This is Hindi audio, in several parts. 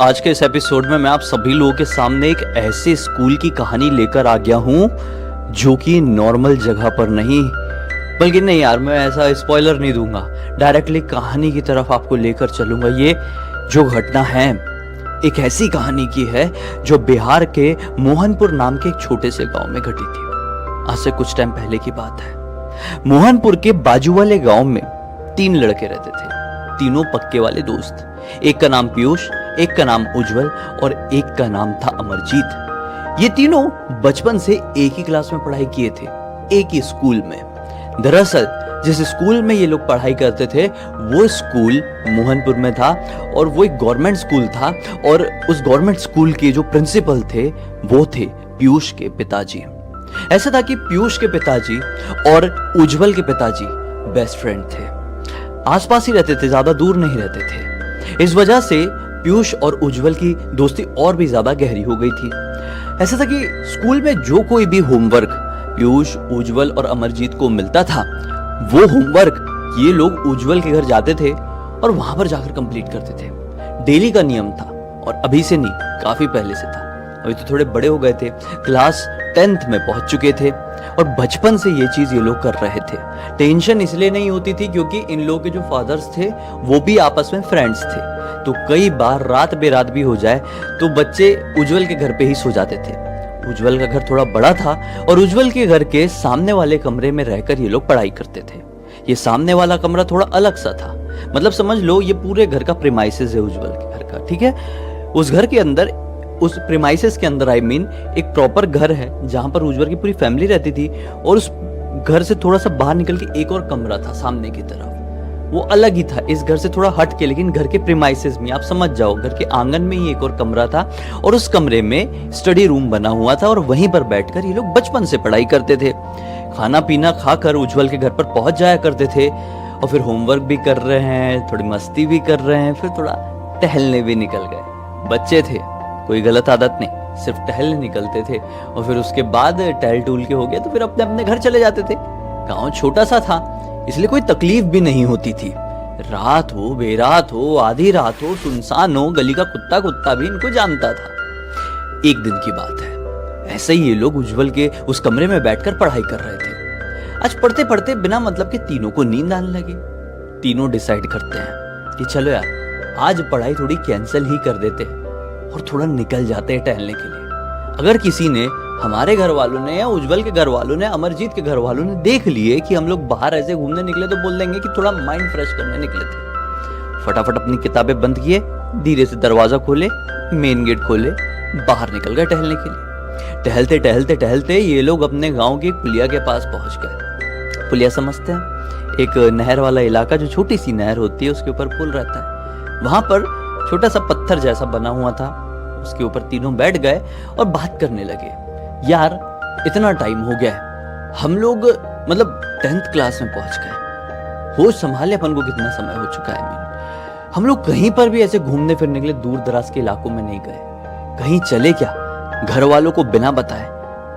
आज के इस एपिसोड में मैं आप सभी लोगों के सामने एक ऐसे स्कूल की कहानी लेकर आ गया हूं जो कि नॉर्मल जगह पर नहीं, बल्कि नहीं यार, मैं ऐसा स्पॉइलर नहीं दूंगा, डायरेक्टली कहानी की तरफ आपको लेकर चलूंगा। ये जो घटना है एक ऐसी कहानी की है जो बिहार के मोहनपुर नाम के एक छोटे से गांव में घटी थी। आज से कुछ टाइम पहले की बात है। मोहनपुर के बाजू वाले गांव में 3 लड़के रहते थे, तीनों पक्के वाले दोस्त। एक का नाम पीयूष, एक का नाम उज्जवल और एक का नाम था अमरजीत। ये तीनों बचपन से एक ही क्लास में पढ़ाई किए थे, एक ही स्कूल में। दरअसल जिस स्कूल में ये लोग पढ़ाई करते थे वो स्कूल मोहनपुर में था और वो एक गवर्नमेंट स्कूल था। और उस गवर्नमेंट स्कूल के जो प्रिंसिपल थे वो थे पीयूष के पिताजी। ऐसा था कि पीयूष के पिताजी और उज्जवल के पिताजी बेस्ट फ्रेंड थे, आसपास ही रहते थे, ज्यादा दूर नहीं रहते थे। इस वजह से पीयूष और उज्जवल की दोस्ती और भी ज्यादा गहरी हो गई थी। ऐसा था कि स्कूल में जो कोई भी होमवर्क पीयूष, उज्जवल और अमरजीत को मिलता था वो होमवर्क ये लोग उज्जवल के घर जाते थे और वहां पर जाकर कंप्लीट करते थे। डेली का नियम था और अभी से नहीं, काफी पहले से था। अभी तो थोड़े बड़े हो गए थे, क्लास 10th में पहुंच चुके थे और बचपन से ये चीज ये लोग कर रहे थे। टेंशन इसलिए नहीं होती थी क्योंकि इन लोगों के जो फादर्स थे वो भी आपस में फ्रेंड्स थे, तो कई बार रात बेरात भी हो जाए तो बच्चे उज्जवल के घर पे ही सो जाते थे। उज्जवल का घर थोड़ा बड़ा था और उज्जवल के घर के सामने वाले कमरे में रहकर ये लोग पढ़ाई करते थे। ये सामने वाला कमरा थोड़ा अलग सा था, मतलब समझ लो ये पूरे घर का प्रीमाइसेस है उज्जवल के घर का, ठीक है। उस घर के अंदर, उस प्रीमाइसेस के अंदर एक प्रॉपर घर है जहां पर उज्जवल की पूरी फैमिली रहती थी। और उस घर से थोड़ा सा बाहर निकल के एक और कमरा था सामने की तरफ, वो अलग ही था इस घर से थोड़ा हट के, लेकिन घर के प्रीमाइसेस में, आप समझ जाओ, घर के आंगन में ही एक और कमरा था और उस कमरे में स्टडी रूम बना हुआ था और वहीं पर बैठकर ये लोग बचपन से पढ़ाई करते थे। खाना पीना खाकर उज्जवल के घर पर पहुंच जाया करते थे और फिर होमवर्क भी कर रहे हैं, थोड़ी मस्ती भी कर रहे हैं, फिर थोड़ा टहलने भी निकल गए। बच्चे थे, कोई गलत आदत नहीं, सिर्फ टहलने निकलते थे और फिर उसके बाद टहल टूल के हो गया तो फिर अपने अपने घर चले जाते थे। गांव छोटा सा था इसलिए कोई तकलीफ भी नहीं होती थी। रात हो, बेरात हो, आधी रात हो, सुनसान हो, गली का कुत्ता भी इनको जानता था। एक दिन की बात है, ऐसे ही ये लोग उज्जवल के उस कमरे में बैठकर पढ़ाई कर रहे थे। आज पढ़ते पढ़ते बिना मतलब के तीनों को नींद आने लगी। तीनों डिसाइड करते हैं कि चलो यार आज पढ़ाई थोड़ी कैंसिल ही कर देते हैं और थोड़ा निकल जाते हैं टहलने के लिए। अगर किसी ने, हमारे घर वालों ने या उज्जवल के घर वालों ने, अमरजीत के घर वालों ने देख लिए कि हम लोग बाहर ऐसे घूमने निकले तो बोल देंगे कि थोड़ा माइंड फ्रेश करने निकले थे। फटाफट अपनी किताबें बंद किए, धीरे से दरवाजा खोले, मेन गेट खोले, बाहर निकल गए टहलने के लिए। टहलते टहलते टहलते ये लोग अपने गांव की पुलिया के पास पहुंच गए। पुलिया समझते हैं, एक नहर वाला इलाका, जो छोटी सी नहर होती है उसके ऊपर पुल रहता है। वहां पर छोटा सा पत्थर जैसा बना हुआ था, उसके ऊपर तीनों बैठ गए और बात करने लगे। यार इतना टाइम हो गया है, हम लोग मतलब 10th क्लास में पहुंच गए, होश संभाले अपन को कितना समय हो चुका है। हम लोग कहीं पर भी ऐसे घूमने फिरने के लिए दूर दराज के इलाकों में नहीं गए, कहीं चले क्या घर वालों को बिना बताए,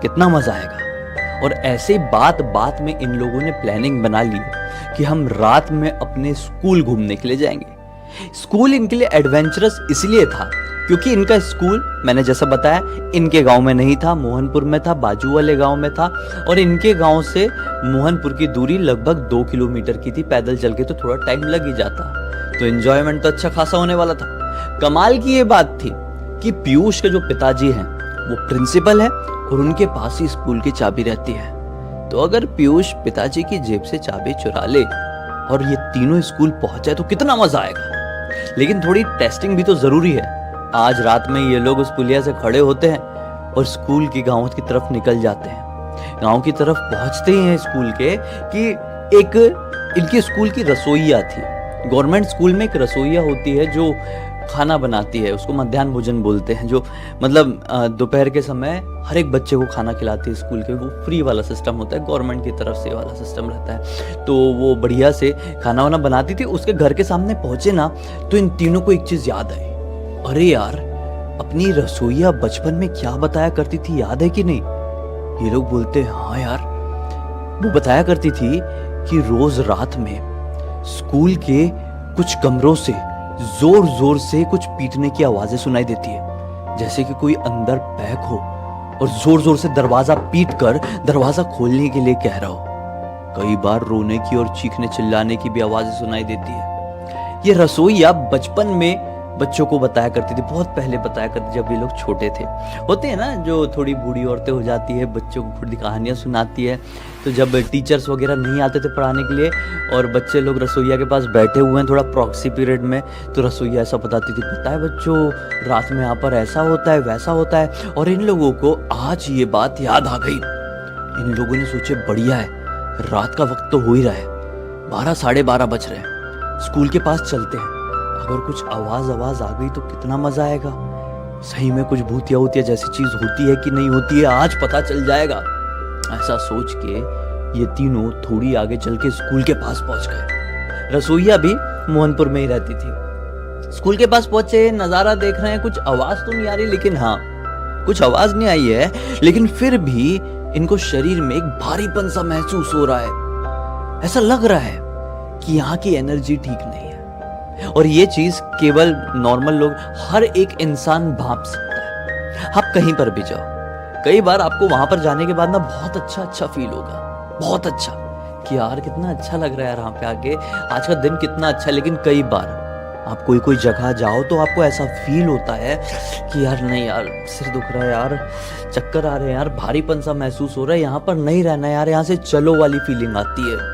कितना मजा आएगा। और ऐसे बात बात में इन लोगों ने प्लानिंग बना ली कि हम रात में अपने स्कूल घूमने के लिए जाएंगे। स्कूल इनके लिए एडवेंचरस इसलिए था क्योंकि इनका स्कूल, मैंने जैसा बताया, इनके गांव में नहीं था, मोहनपुर में था, बाजू वाले गांव में था। और इनके गांव से मोहनपुर की दूरी लगभग 2 किलोमीटर की थी। पैदल चल के तो थोड़ा टाइम लग ही जाता, तो एंजॉयमेंट तो अच्छा खासा होने वाला था। कमाल की ये बात थी कि पीयूष के जो पिताजी हैं वो प्रिंसिपल है और उनके पास ही स्कूल की चाबी रहती है। तो अगर पीयूष पिताजी की जेब से चाबी चुरा ले और ये तीनों स्कूल पहुंच जाए तो कितना मजा आएगा। लेकिन थोड़ी टेस्टिंग भी तो जरूरी है। आज रात में ये लोग उस पुलिया से खड़े होते हैं और स्कूल की गांव की तरफ निकल जाते हैं। गांव की तरफ पहुंचते ही हैं स्कूल के कि एक इनकी स्कूल की रसोइया थी। गवर्नमेंट स्कूल में एक रसोइया होती है जो खाना बनाती है, उसको मध्याह्न भोजन बोलते हैं, जो मतलब दोपहर के समय हर एक बच्चे को खाना खिलाती है स्कूल के। वो फ्री वाला सिस्टम होता है, गवर्नमेंट की तरफ से वाला सिस्टम रहता है। तो वो बढ़िया से खाना वाना बनाती थी। उसके घर के सामने पहुंचे ना तो इन तीनों को एक चीज याद आई, अरे यार अपनी रसोइया बचपन में क्या बताया करती थी, याद है कि नहीं। ये लोग बोलते हैं हाँ यार, वो बताया करती थी कि रोज रात में स्कूल के कुछ कमरों से जोर जोर से कुछ पीटने की आवाजें सुनाई देती है, जैसे कि कोई अंदर पैक हो और जोर जोर से दरवाजा पीट कर दरवाजा खोलने के लिए कह रहा हो। कई बार रोने की और चीखने चिल्लाने की भी आवाजें सुनाई देती है। ये रसोइया बचपन में बच्चों को बताया करती थी, बहुत पहले बताया करती थी, जब ये लोग छोटे थे। होते हैं ना जो थोड़ी बूढ़ी औरतें हो जाती है, बच्चों को थोड़ी कहानियां सुनाती है। तो जब टीचर्स वगैरह नहीं आते थे पढ़ाने के लिए और बच्चे लोग रसोइया के पास बैठे हुए हैं थोड़ा प्रॉक्सी पीरियड में, तो रसोइया ऐसा बताती थी, पता है बच्चों रात में यहाँ पर ऐसा होता है वैसा होता है। और इन लोगों को आज ये बात याद आ गई। इन लोगों ने सोचे बढ़िया है, रात का वक्त तो हो ही रहा है, 12 साढ़े 12 बज रहे हैं, स्कूल के पास चलते हैं। अगर कुछ आवाज आ गई तो कितना मजा आएगा। सही में कुछ भूतिया उतिया जैसी चीज होती है कि नहीं होती है आज पता चल जाएगा। ऐसा सोच के ये तीनों थोड़ी आगे चल के स्कूल के पास पहुंच गए। रसोइया भी मोहनपुर में ही रहती थी। स्कूल के पास पहुंचे, नजारा देख रहे हैं, कुछ आवाज तो नहीं आ रही, लेकिन हाँ कुछ आवाज नहीं आई है, लेकिन फिर भी इनको शरीर में एक भारीपन सा महसूस हो रहा है। ऐसा लग रहा है कि यहाँ की एनर्जी ठीक नहीं है। और ये चीज केवल नॉर्मल लोग, हर एक इंसान भाप सकता है। आप कहीं पर भी जाओ, कई बार आपको वहां पर जाने के बाद ना बहुत अच्छा फील होगा, बहुत अच्छा कि यार कितना अच्छा लग रहा है यहाँ पे आके, आज का दिन कितना अच्छा। लेकिन कई बार आप कोई जगह जाओ तो आपको ऐसा फील होता है कि यार नहीं यार सिर दुख रहा है यार, चक्कर आ रहे हैं यार, भारीपन सा महसूस हो रहा है, यहाँ पर नहीं रहना यार, यहाँ से चलो वाली फीलिंग आती है।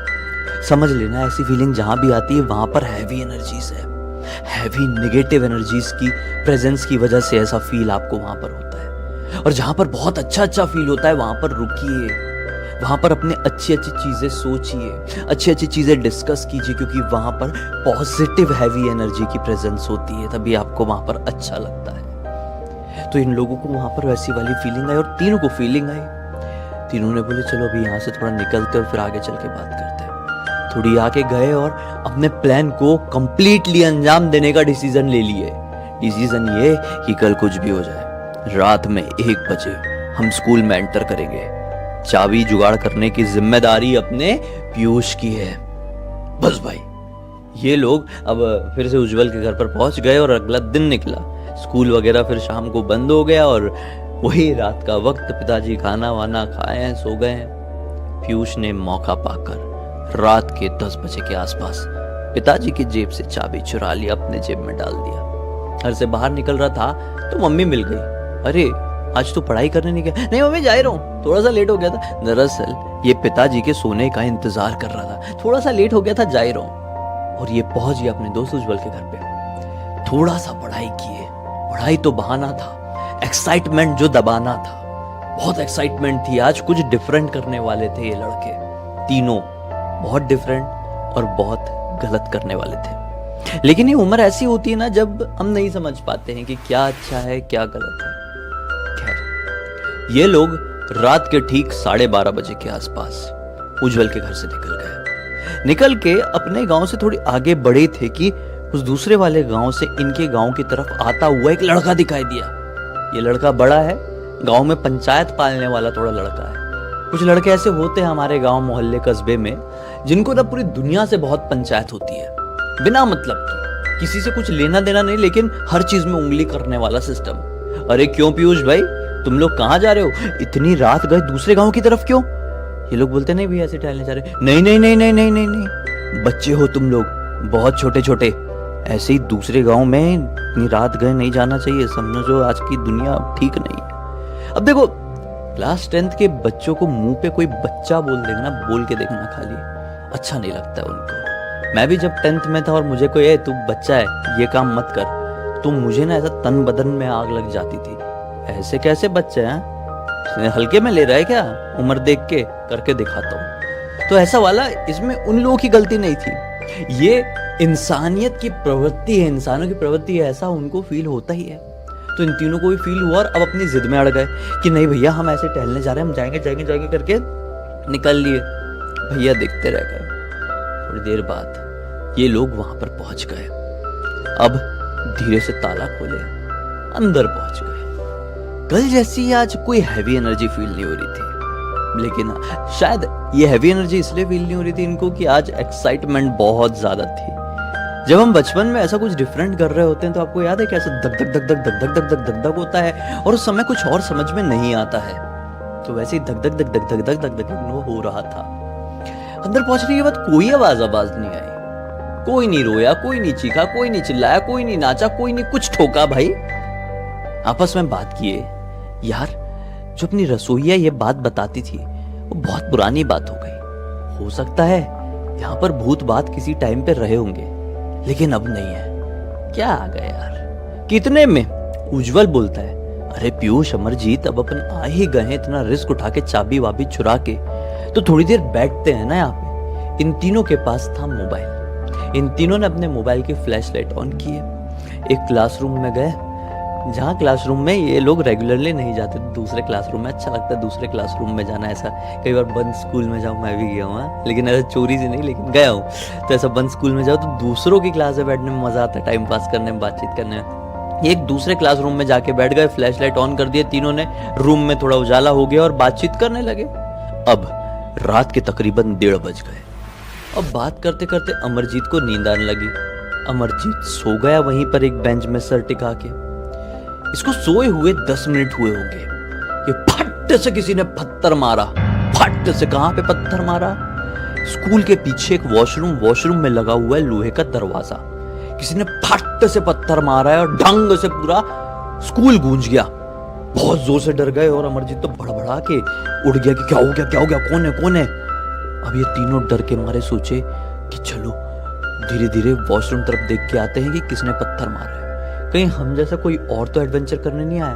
समझ लेना ऐसी फीलिंग जहां भी आती है वहां पर हैवी एनर्जीज है, हैवी नेगेटिव एनर्जीज की प्रेजेंस की वजह से ऐसा फील आपको वहां पर होता है। और जहां पर बहुत अच्छा फील होता है वहां पर रुकिए, वहां पर अपने अच्छी चीजें सोचिए, अच्छी चीजें डिस्कस कीजिए, क्योंकि वहां पर पॉजिटिव हैवी एनर्जी की प्रेजेंस होती है, तभी आपको वहां पर अच्छा लगता है। तो इन लोगों को वहां पर वैसी वाली फीलिंग आई और तीनों को फीलिंग आई। तीनों ने बोले चलो अभी यहाँ से थोड़ा निकलते और फिर आगे चल के बात करते हैं। थोड़ी आगे गए और अपने प्लान को कंप्लीटली अंजाम देने का डिसीजन ले लिए। डिसीजन ये कि कल कुछ भी हो जाए, रात में 1 बजे हम स्कूल में एंटर करेंगे। चाबी जुगाड़ करने की जिम्मेदारी अपने पीयूष की है। बस भाई ये लोग अब फिर से उज्जवल के घर पर पहुंच गए और अगला दिन निकला। स्कूल वगैरह फिर शाम को बंद हो गया और वही रात का वक्त, पिताजी खाना वाना खाए हैं, सो गए हैं। पीयूष ने मौका पाकर रात के 10 बजे के आसपास पिताजी की जेब से चाबी चुरा लिया, अपने जेब में डाल दिया। घर से बाहर निकल रहा था तो मम्मी मिल गई। अरे आज तो पढ़ाई करने नहीं गया? नहीं मम्मी जा ही रहा हूँ, थोड़ा सा लेट हो गया था। दरअसल ये पिताजी के सोने का इंतजार कर रहा था, थोड़ा सा लेट हो गया था, जा ही रहा हूँ। और ये पहुंच गया अपने दोस्त उज्जवल के घर पे। थोड़ा सा पढ़ाई किए, पढ़ाई तो बहाना था, एक्साइटमेंट जो दबाना था। बहुत एक्साइटमेंट थी, आज कुछ डिफरेंट करने वाले थे ये लड़के तीनों, बहुत डिफरेंट और बहुत गलत करने वाले थे। लेकिन ये उम्र ऐसी होती है ना जब हम नहीं समझ पाते हैं कि क्या अच्छा है क्या गलत है। खैर ये लोग रात के ठीक 12:30 बजे के आसपास उज्जवल के घर से निकल गए। निकल के अपने गांव से थोड़ी आगे बढ़े थे कि उस दूसरे वाले गांव से इनके गांव की तरफ आता हुआ एक लड़का दिखाई दिया। ये लड़का बड़ा है, गांव में पंचायत पालने वाला थोड़ा लड़का है। कुछ लड़के ऐसे होते हैं हमारे गांव मोहल्ले कस्बे में जिनको ना पूरी दुनिया से बहुत पंचायत होती है, बिना मतलब की, किसी से कुछ लेना देना नहीं, लेकिन हर चीज में उंगली करने वाला सिस्टम। अरे क्यों पीयूष भाई तुम लोग कहाँ जा रहे हो? इतनी रात गए दूसरे गांव की तरफ क्यों? ये लोग बोलते नहीं भैया ऐसे टहलने जा रहे। नहीं नहीं नहीं नहीं नहीं नहीं नहीं, बच्चे हो तुम लोग, बहुत छोटे छोटे, ऐसे ही दूसरे गांव में इतनी रात गए नहीं जाना चाहिए, समझो आज की दुनिया ठीक नहीं है। अब देखो क्लास 10th के बच्चों को मुंह पे कोई बच्चा बोल देगा ना, बोल के देखना खाली, अच्छा नहीं लगता उनको। मैं भी जब 10th में था और मुझे कोई तू बच्चा है ये काम मत कर, तो मुझे ना ऐसा तन बदन में आग लग जाती थी। ऐसे कैसे बच्चे हैं, हल्के में ले रहा है क्या? उम्र देख के करके दिखाता हूँ। तो ऐसा वाला इसमें उन लोगों की गलती नहीं थी, ये इंसानियत की प्रवृत्ति है, इंसानों की प्रवृत्ति है, ऐसा उनको फील होता ही है। तो इन तीनों को भी फील हुआ और अब अपनी जिद में अड़ गए कि नहीं भैया हम ऐसे टहलने जा रहे हैं, हम जाएंगे जाएंगे जाएंगे करके निकल लिए। भैया देखते रह गए। थोड़ी देर बाद ये लोग वहां पर पहुंच गए। अब धीरे से ताला खोले, अंदर पहुंच गए। कल जैसी आज कोई हैवी एनर्जी फील नहीं हो रही थी, लेकिन शायद ये हैवी एनर्जी इसलिए फील नहीं हो रही थी इनको कि आज एक्साइटमेंट बहुत ज्यादा थी। जब हम बचपन में ऐसा कुछ डिफरेंट कर रहे होते हैं तो आपको याद है कैसे धक धक धक धक धक धक धक धक धक धक होता है और उस समय कुछ और समझ में नहीं आता है। तो वैसे ही धक धक धक धक धक धक धक धक वो हो रहा था। अंदर पहुंचने के बाद कोई आवाज नहीं आई, कोई नहीं रोया, कोई नहीं चीखा, कोई नहीं चिल्लाया, कोई नहीं नाचा, कोई नहीं कुछ ठोका। भाई आपस में बात किए। यार जो अपनी रसोइया ये बात बताती थी वो बहुत पुरानी बात हो गई। हो सकता है यहाँ पर भूत बात किसी टाइम पे रहे होंगे, लेकिन अब नहीं है। क्या आ गए यार, कितने में? उज्जवल बोलता है, अरे पीयूष अमरजीत अब अपन आ ही गए हैं, इतना रिस्क उठा के चाबी वाबी चुरा के, तो थोड़ी देर बैठते हैं ना यहाँ पे। इन तीनों के पास था मोबाइल। इन तीनों ने अपने मोबाइल की फ्लैश लाइट ऑन की है। एक क्लासरूम में गए, जहाँ क्लासरूम में ये लोग रेगुलरली नहीं जाते, दूसरे क्लासरूम में अच्छा लगता है दूसरे क्लासरूम में जाना। ऐसा कई बार बंद स्कूल में जाऊँ, मैं भी गया हूँ, लेकिन ऐसा चोरी से नहीं, लेकिन गया हूँ। तो ऐसा बंद स्कूल में जाओ तो दूसरों की क्लास में बैठने में मजा आता है, टाइम पास करने में, बातचीत करने में। एक दूसरे क्लासरूम में जाके बैठ गए, फ्लैश लाइट ऑन कर दिए तीनों ने, रूम में थोड़ा उजाला हो गया और बातचीत करने लगे। अब रात के तकरीबन 1:30 बज गए। अब बात करते करते अमरजीत को नींद आने लगी। अमरजीत सो गया वहीं पर एक बेंच में सर टिका के। इसको सोए हुए 10 मिनट हुए होंगे कि फट से किसी ने पत्थर मारा। फट से कहां पे पत्थर मारा? स्कूल के पीछे एक वॉशरूम में लगा हुआ है लोहे का दरवाजा। किसी ने फट से पत्थर मारा है और ढंग से पूरा स्कूल गूंज गया। बहुत जोर से डर गए और अमरजीत तो भड़बड़ा के उड़ गया कि क्या हो गया, कौन है। अब ये तीनों डर के मारे सोचे कि चलो धीरे धीरे वॉशरूम तरफ देख के आते हैं कि किसने पत्थर मारा है, कहीं हम जैसा कोई और तो एडवेंचर करने नहीं आया।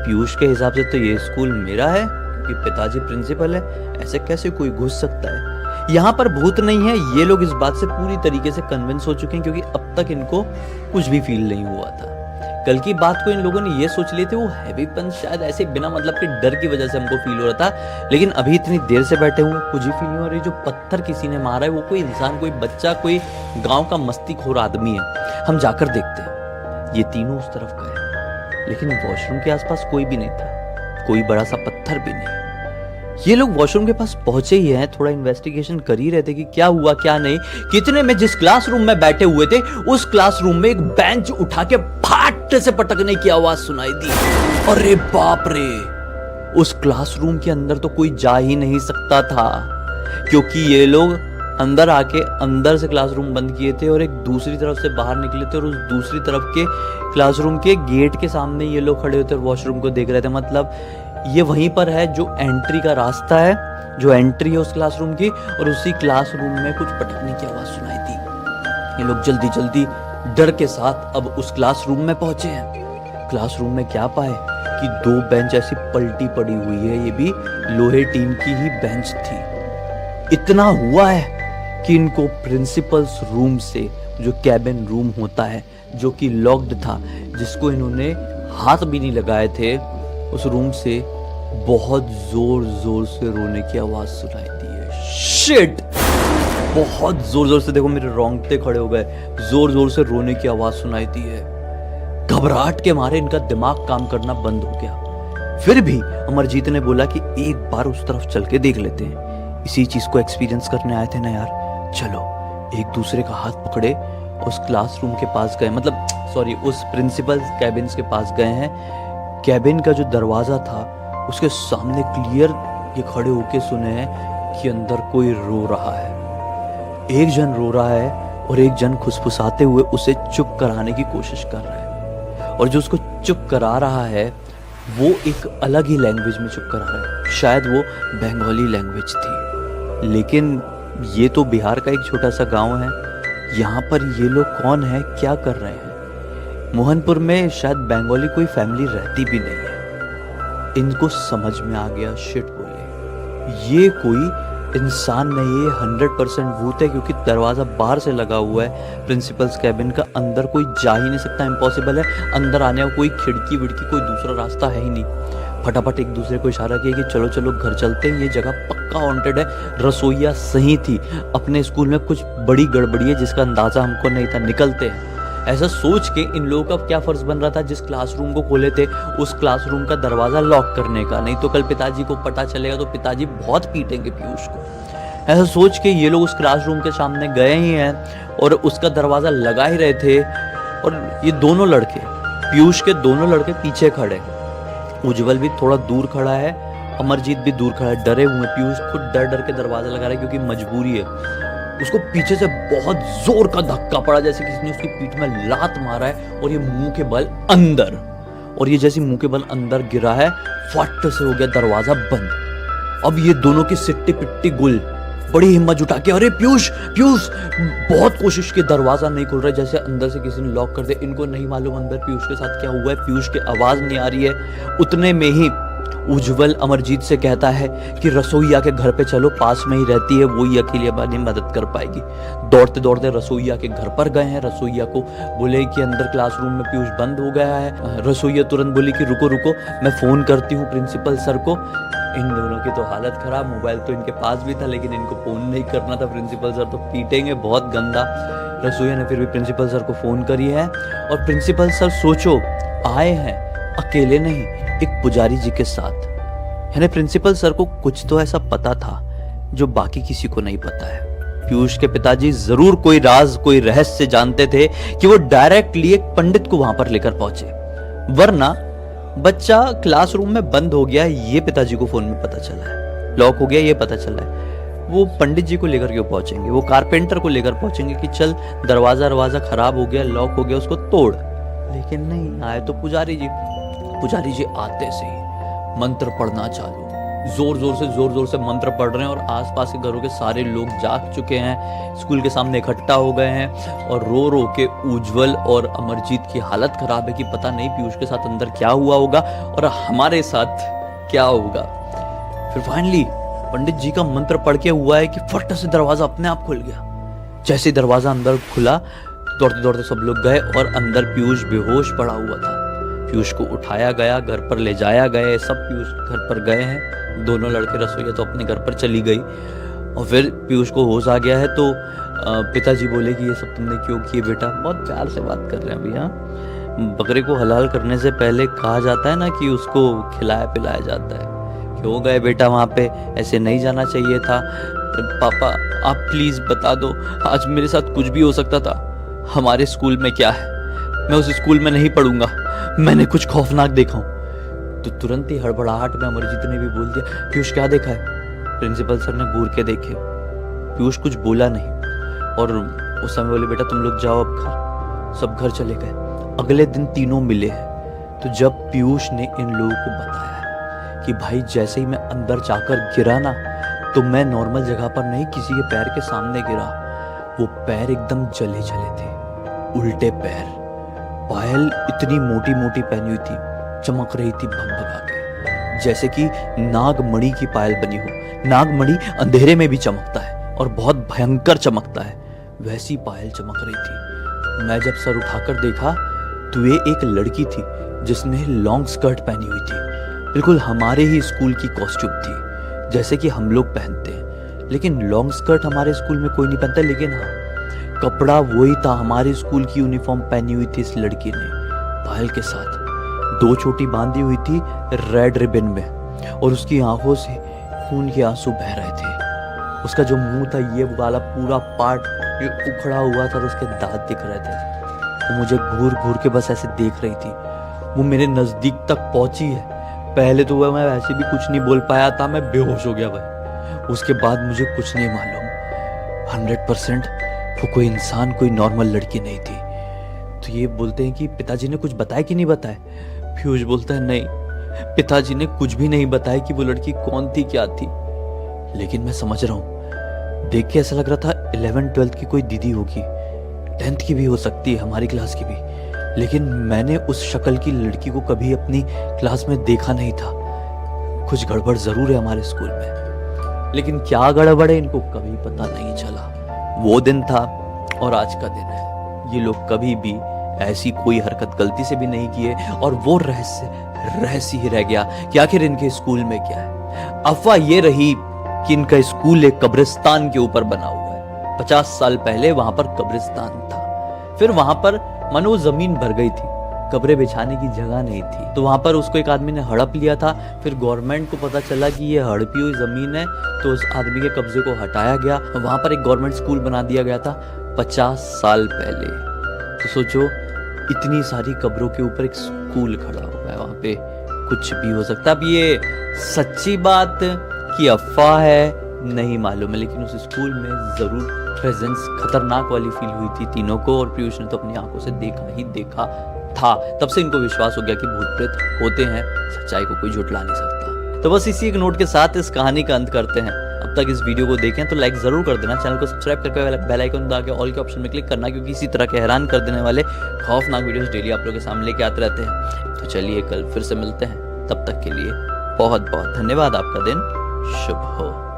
पीयूष के हिसाब से तो ये स्कूल मेरा है क्योंकि पिताजी प्रिंसिपल है, ऐसे कैसे कोई घुस सकता है। यहाँ पर भूत नहीं है, ये लोग इस बात से पूरी तरीके से कन्विंस हो चुके हैं क्योंकि अब तक इनको कुछ भी फील नहीं हुआ था। कल की बात को इन लोगों ने ये सोच लिए थे वो हैवीपन शायद ऐसे बिना मतलब के डर की वजह से हमको फील हो रहा था, लेकिन अभी इतनी देर से बैठे हुए कुछ ही फील नहीं हो रही। जो पत्थर किसी ने मारा है वो कोई इंसान, कोई बच्चा, कोई गांव का मस्तीखोर आदमी है। हम जाकर देखते हैं। ये तीनों उस तरफ गए, लेकिन वॉशरूम के आसपास कोई भी नहीं था, कोई बड़ा सा पत्थर भी नहीं। ये लोग वॉशरूम के पास पहुंचे ही हैं, थोड़ा इन्वेस्टिगेशन कर ही रहे थे कि क्या हुआ क्या नहीं। कितने में जिस क्लासरूम में बैठे हुए थे उस क्लासरूम में एक बेंच उठा के फाट से पटकने की आवाज सुनाई दी। अरे बाप रे, उस क्लासरूम के अंदर तो कोई जा ही नहीं सकता था क्योंकि ये लोग अंदर आके अंदर से क्लासरूम बंद किए थे और एक दूसरी तरफ से बाहर निकले थे और उस दूसरी तरफ के क्लासरूम के गेट के सामने ये लोग खड़े होते और वॉशरूम को देख रहे थे। मतलब ये वहीं पर है जो एंट्री का रास्ता है, जो एंट्री है उस क्लासरूम की, और उसी क्लासरूम में कुछ पटकने की आवाज सुनाई दी। ये लोग जल्दी जल्दी डर के साथ अब उस क्लासरूम में पहुंचे हैं। क्लासरूम में क्या पाए कि 2 बेंच ऐसी पलटी पड़ी हुई है, ये भी लोहे टीन की ही बेंच थी। इतना हुआ है कि इनको प्रिंसिपल्स रूम से, जो कैबिन रूम होता है जो कि लॉक्ड था, जिसको इन्होंने हाथ भी नहीं लगाए थे, उस रूम से बहुत जोर जोर से रोने की आवाज सुनाई दी है। शिट, बहुत जोर जोर से, देखो मेरे रोंगटे खड़े हो गए, जोर जोर से रोने की आवाज सुनाई दी है। घबराहट के मारे इनका दिमाग काम करना बंद हो गया। फिर भी अमरजीत ने बोला कि एक बार उस तरफ चल के देख लेते हैं, इसी चीज को एक्सपीरियंस करने आए थे ना यार, चलो। एक दूसरे का हाथ पकड़े उस क्लासरूम के पास गए, मतलब सॉरी उस प्रिंसिपल कैबिन के पास गए हैं। कैबिन का जो दरवाजा था उसके सामने क्लियर ये खड़े होके सुने हैं कि अंदर कोई रो रहा है। एक जन रो रहा है और एक जन खुसफुसाते हुए उसे चुप कराने की कोशिश कर रहा है, और जो उसको चुप करा रहा है वो एक अलग ही लैंग्वेज में चुप करा रहा है, शायद वो बंगाली लैंग्वेज थी। लेकिन ये तो बिहार का एक छोटा सा गांव है, यहाँ पर ये लोग कौन है, क्या कर रहे हैं? मोहनपुर में शायद बंगाली कोई फैमिली रहती भी नहीं है। इनको समझ में आ गया, शिट बोले, ये कोई इंसान नहीं है, 100% भूत है, क्योंकि दरवाजा बाहर से लगा हुआ है प्रिंसिपल्स कैबिन का, अंदर कोई जा ही नहीं सकता, इम्पॉसिबल है। अंदर आने का कोई खिड़की विड़की कोई दूसरा रास्ता है ही नहीं। फटाफट एक दूसरे को इशारा किया कि चलो चलो घर चलते हैं, ये जगह पक्का हॉन्टेड है। रसोइया सही थी, अपने स्कूल में कुछ बड़ी गड़बड़ी है जिसका अंदाजा हमको नहीं था, निकलते हैं। ऐसा सोच के इन लोगों का क्या फर्ज बन रहा था, जिस क्लासरूम को खोले थे उस क्लासरूम का दरवाजा लॉक करने का, नहीं तो कल पिताजी को पता चलेगा तो पिताजी बहुत पीटेंगे पीयूष को। ऐसा सोच के ये लोग उस क्लासरूम के सामने गए ही हैं और उसका दरवाजा लगा ही रहे थे। और ये दोनों लड़के, पीयूष के दोनों लड़के पीछे खड़े, उज्जवल भी थोड़ा दूर खड़ा है, अमरजीत भी दूर खड़ा है, डरे हुए। पीयूष खुद डर डर के दरवाजा लगा रहा है क्योंकि मजबूरी है। उसको पीछे से बहुत जोर का धक्का पड़ा, जैसे किसी ने उसकी पीठ में लात मारा है, और ये मुंह के बल अंदर, और ये जैसे मुंह के बल अंदर गिरा है, फट से हो गया दरवाजा बंद। अब ये दोनों की सिट्टी पिट्टी गुल, बड़ी हिम्मत जुटा के, अरे पीयूष पीयूष, बहुत कोशिश की, दरवाजा नहीं खुल रहा है, जैसे अंदर से किसी ने लॉक कर दिया। इनको नहीं मालूम अंदर पीयूष के साथ क्या हुआ है, पीयूष की आवाज नहीं आ रही है। उतने में ही उज्जवल अमरजीत से कहता है कि रसोईया के घर पे चलो, पास में ही रहती है, वो ही अकेली अपनी मदद कर पाएगी। दौड़ते दौड़ते रसोईया के घर पर गए हैं। रसोईया को बोले कि अंदर क्लासरूम में पीयूष बंद हो गया है। रसोईया तुरंत बोली कि रुको रुको, मैं फोन करती हूँ प्रिंसिपल सर को। इन दोनों की तो हालत खराब, मोबाइल तो इनके पास भी था लेकिन इनको फोन नहीं करना था, प्रिंसिपल सर तो पीटेंगे बहुत गंदा। रसोईया ने फिर भी प्रिंसिपल सर को फोन करी है, और प्रिंसिपल सर सोचो आए हैं अकेले नहीं, एक पुजारी जी के साथ। यानी प्रिंसिपल सर को कुछ तो ऐसा पता था जो बाकी किसी को नहीं पता है। पीयूष के पिताजी जरूर कोई राज, कोई रहस्य जानते थे कि वो डायरेक्टली एक पंडित को वहां पर लेकर पहुंचे, वरना बच्चा क्लासरूम में बंद हो गया ये पिताजी को फोन में पता चला है, लॉक हो गया ये पता चला है, वो पंडित जी को लेकर क्यों पहुंचेंगे, वो कारपेंटर को लेकर पहुंचेंगे कि चल दरवाजा खराब हो गया, लॉक हो गया, उसको तोड़। लेकिन नहीं, आए तो पुजारी जी। पुजारी जी आते से ही मंत्र पढ़ना चालू, जोर जोर से मंत्र पढ़ रहे हैं, और आसपास के घरों के सारे लोग जाग चुके हैं, स्कूल के सामने इकट्ठा हो गए हैं, और रो रो के उज्जवल और अमरजीत की हालत खराब है कि पता नहीं पीयूष के साथ अंदर क्या हुआ होगा और हमारे साथ क्या होगा। फिर फाइनली पंडित जी का मंत्र पढ़ के हुआ है कि फट से दरवाजा अपने आप खुल गया। जैसे दरवाजा अंदर खुला, दौड़ते दौड़ते सब लोग गए, और अंदर पीयूष बेहोश पड़ा हुआ था। पीयूष को उठाया गया, घर पर ले जाया गया, सब पीयूष घर पर गए हैं। दोनों लड़के, रसोईया तो अपने घर पर चली गई, और फिर पीयूष को होश आ गया है। तो पिताजी बोले कि ये सब तुमने क्यों किए बेटा, बहुत प्यार से बात कर रहे हैं अभी। हाँ, बकरे को हलाल करने से पहले कहा जाता है ना कि उसको खिलाया पिलाया जाता है। क्यों गए बेटा वहाँ पे, ऐसे नहीं जाना चाहिए था। पापा आप प्लीज बता दो, आज मेरे साथ कुछ भी हो सकता था। हमारे स्कूल में क्या है, मैं उस स्कूल में नहीं पढ़ूंगा, मैंने कुछ खौफनाक देखा हूं। तो तुरंत ही हड़बड़ाहट में अमरजीत ने भी बोल दिया, पीयूष क्या देखा है। प्रिंसिपल सर ने घूर के देखे, पीयूष कुछ बोला नहीं, और उस समय बोले बेटा तुम लोग जाओ अब घर। सब घर चले गए। अगले दिन तीनों मिले हैं। तो जब पीयूष ने इन लोगों को बताया कि भाई जैसे ही मैं अंदर जाकर गिरा ना, तो मैं नॉर्मल जगह पर नहीं, किसी के पैर के सामने गिरा। वो पैर एकदम जले जले थे, उल्टे पैर। पायल इतनी मोटी मोटी पहनी हुई थी, चमक रही थी भगभगा के, जैसे कि नागमणि की पायल बनी हो। नागमणि अंधेरे में भी चमकता है और बहुत भयंकर चमकता है, वैसी पायल चमक रही थी। मैं जब सर उठाकर देखा तो ये एक लड़की थी जिसने लॉन्ग स्कर्ट पहनी हुई थी, बिल्कुल हमारे ही स्कूल की कॉस्ट्यूम थी, जैसे कि हम लोग पहनते हैं। लेकिन लॉन्ग स्कर्ट हमारे स्कूल में कोई नहीं पहनता, लेकिन हाँ, कपड़ा वही था, हमारे स्कूल की यूनिफॉर्म पहनी हुई थी इस लड़की ने। पायल के साथ 2 चोटी बांधी हुई थी रेड रिबन में, और उसकी आंखों से खून के आंसू बह रहे थे। उसका जो मुंह था, ये वाला पूरा पार्ट ये उखड़ा हुआ था, और उसके दांत दिख रहे थे। वो मुझे घूर घूर के बस ऐसे देख रही थी। वो मेरे नजदीक तक पहुंची है। पहले तो मैं वैसे भी कुछ नहीं बोल पाया था, मैं बेहोश हो गया भाई। उसके बाद मुझे कुछ नहीं मालूम। 100% वो कोई इंसान, कोई नॉर्मल लड़की नहीं थी। तो ये बोलते हैं कि पिताजी ने कुछ बताया कि नहीं बताया। पीयूष बोलता है नहीं, पिताजी ने कुछ भी नहीं बताया कि वो लड़की कौन थी, क्या थी। लेकिन मैं समझ रहा हूँ, देख के ऐसा लग रहा था 11th-12th की कोई दीदी होगी, 10th की भी हो सकती है, हमारी क्लास की भी। लेकिन मैंने उस शक्ल की लड़की को कभी अपनी क्लास में देखा नहीं था। कुछ गड़बड़ जरूर है हमारे स्कूल में, लेकिन क्या गड़बड़ है इनको कभी पता नहीं चला। वो दिन था और आज का दिन है। ये लोग कभी भी ऐसी कोई हरकत गलती से भी नहीं किए, और वो रहस्य ही रह गया कि आखिर इनके स्कूल में क्या है। अफवाह ये रही कि इनका स्कूल एक कब्रिस्तान के ऊपर बना हुआ है। 50 साल पहले वहां पर कब्रिस्तान था, फिर वहां पर मानो जमीन भर गई थी, कब्रें बिछाने की जगह नहीं थी। तो वहां पर उसको एक आदमी ने हड़प लिया था। फिर गवर्नमेंट को पता चला कि ये हड़पी हुई जमीन है, तो उस आदमी के कब्जे को हटाया गया। वहां पर एक गवर्नमेंट स्कूल बना दिया गया था 50 साल पहले। तो सोचो, इतनी सारी कब्रों के ऊपर एक स्कूल खड़ा हुआ है, वहां पे कुछ भी हो सकता है। अब ये सच्ची बात की अफवाह है नहीं मालूम है, लेकिन उस स्कूल में जरूर प्रेजेंस खतरनाक वाली फील हुई थी तीनों को, और पीयूष ने तो अपनी आंखों से देखा ही देखा था। तब से इनको विश्वास हो गया कि भूत प्रेत होते हैं, सच्चाई को कोई झुठला नहीं सकता। तो बस इसी एक नोट के साथ इस कहानी का अंत करते हैं। अब तक इस वीडियो को देखें तो लाइक जरूर कर देना, चैनल को सब्सक्राइब करके बेल आइकन दबा के ऑल के ऑप्शन में क्लिक करना, क्योंकि इसी तरह के हैरान कर देने वाले खौफनाक वीडियोस डेली आप लोगों के सामने लेके आते रहते हैं। तो चलिए कल फिर से मिलते हैं, तब तक के लिए बहुत बहुत धन्यवाद। आपका दिन शुभ हो।